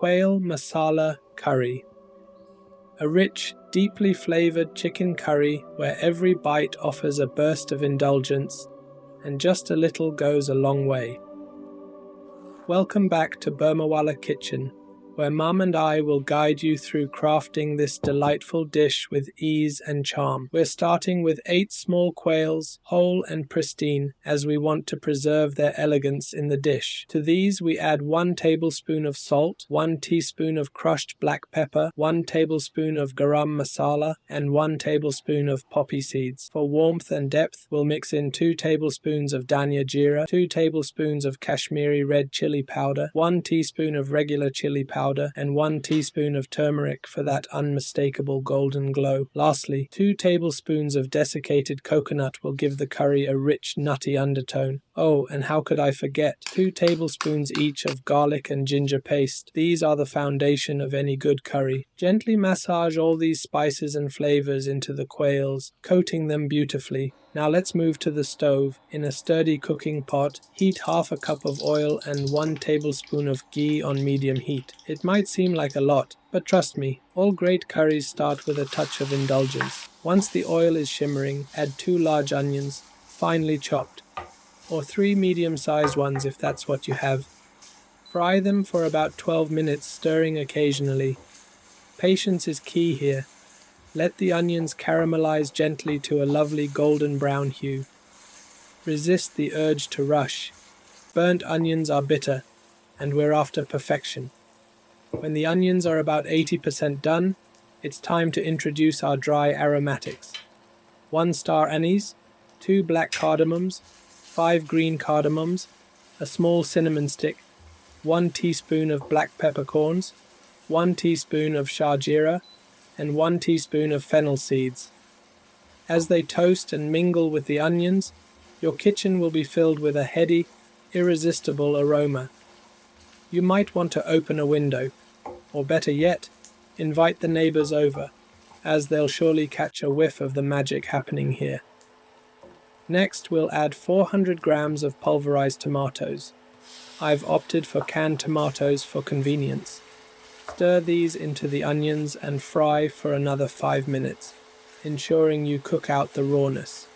Quail Masala Curry. A rich, deeply flavoured chicken curry where every bite offers a burst of indulgence, and just a little goes a long way. Welcome back to Burmawala Kitchen, where Mum and I will guide you through crafting this delightful dish with ease and charm. We're starting with 8 small quails, whole and pristine, as we want to preserve their elegance in the dish. To these we add 1 tablespoon of salt, 1 teaspoon of crushed black pepper, 1 tablespoon of garam masala, and 1 tablespoon of poppy seeds. For warmth and depth, we'll mix in 2 tablespoons of dhania jeera, 2 tablespoons of Kashmiri red chili powder, 1 teaspoon of regular chili powder, and 1 teaspoon of turmeric for that unmistakable golden glow. Lastly, 2 tablespoons of desiccated coconut will give the curry a rich, nutty undertone. Oh, and how could I forget? 2 tablespoons each of garlic and ginger paste. These are the foundation of any good curry. Gently massage all these spices and flavors into the quails, coating them beautifully. Now let's move to the stove. In a sturdy cooking pot, heat half a cup of oil and 1 tablespoon of ghee on medium heat. It might seem like a lot, but trust me, all great curries start with a touch of indulgence. Once the oil is shimmering, add 2 large onions, finely chopped, or 3 medium-sized ones if that's what you have. Fry them for about 12 minutes, stirring occasionally. Patience is key here. Let the onions caramelize gently to a lovely golden brown hue. Resist the urge to rush. Burnt onions are bitter, and we're after perfection. When the onions are about 80% done, it's time to introduce our dry aromatics. 1 star anise, 2 black cardamoms, 5 green cardamoms, a small cinnamon stick, 1 teaspoon of black peppercorns, 1 teaspoon of shah jeera, and 1 teaspoon of fennel seeds. As they toast and mingle with the onions, your kitchen will be filled with a heady, irresistible aroma. You might want to open a window, or better yet, invite the neighbors over, as they'll surely catch a whiff of the magic happening here. Next, we'll add 400 grams of pulverized tomatoes. I've opted for canned tomatoes for convenience. Stir these into the onions and fry for another 5 minutes, ensuring you cook out the rawness.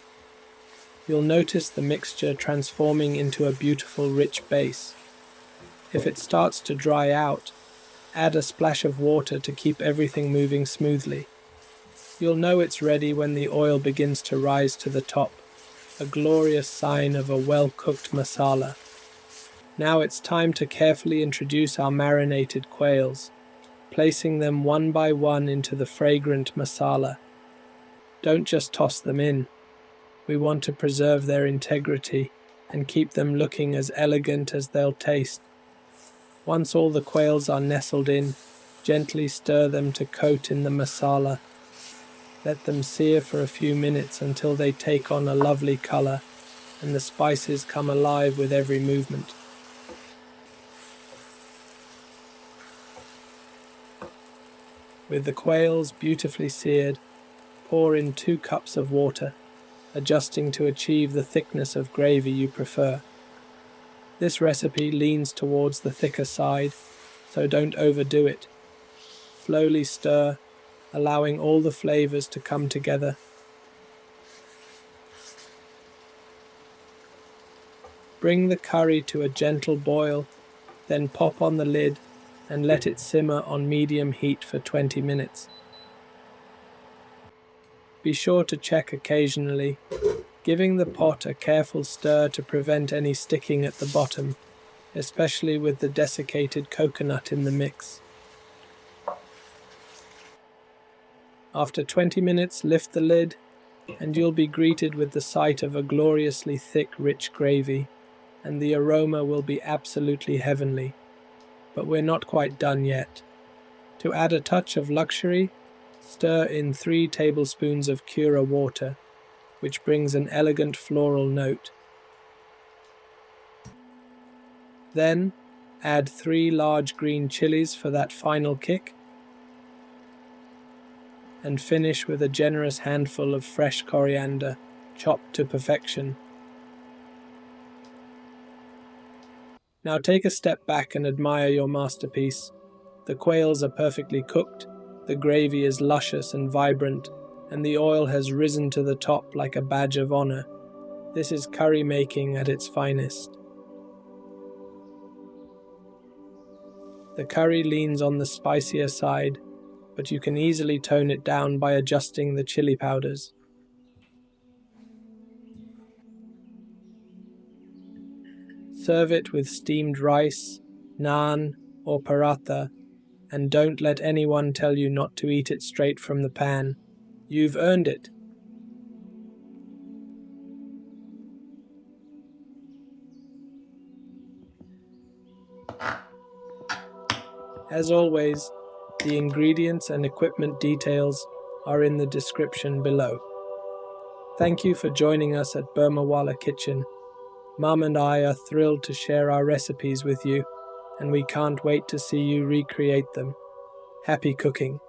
You'll notice the mixture transforming into a beautiful rich base. If it starts to dry out, add a splash of water to keep everything moving smoothly. You'll know it's ready when the oil begins to rise to the top, a glorious sign of a well-cooked masala. Now it's time to carefully introduce our marinated quails, placing them one by one into the fragrant masala. Don't just toss them in. We want to preserve their integrity and keep them looking as elegant as they'll taste. Once all the quails are nestled in, gently stir them to coat in the masala. Let them sear for a few minutes until they take on a lovely color and the spices come alive with every movement. With the quails beautifully seared, pour in 2 cups of water, adjusting to achieve the thickness of gravy you prefer. This recipe leans towards the thicker side, so don't overdo it. Slowly stir, allowing all the flavors to come together. Bring the curry to a gentle boil, then pop on the lid and let it simmer on medium heat for 20 minutes. Be sure to check occasionally, giving the pot a careful stir to prevent any sticking at the bottom, especially with the desiccated coconut in the mix. After 20 minutes, lift the lid, and you'll be greeted with the sight of a gloriously thick, rich gravy, and the aroma will be absolutely heavenly. But we're not quite done yet. To add a touch of luxury, stir in 3 tablespoons of Cura water, which brings an elegant floral note. Then, add 3 large green chilies for that final kick, and finish with a generous handful of fresh coriander, chopped to perfection. Now take a step back and admire your masterpiece. The quails are perfectly cooked, the gravy is luscious and vibrant, and the oil has risen to the top like a badge of honor. This is curry making at its finest. The curry leans on the spicier side, but you can easily tone it down by adjusting the chili powders. Serve it with steamed rice, naan, or paratha, and don't let anyone tell you not to eat it straight from the pan. You've earned it. As always, the ingredients and equipment details are in the description below. Thank you for joining us at Burmawala Kitchen. Mum and I are thrilled to share our recipes with you, and we can't wait to see you recreate them. Happy cooking!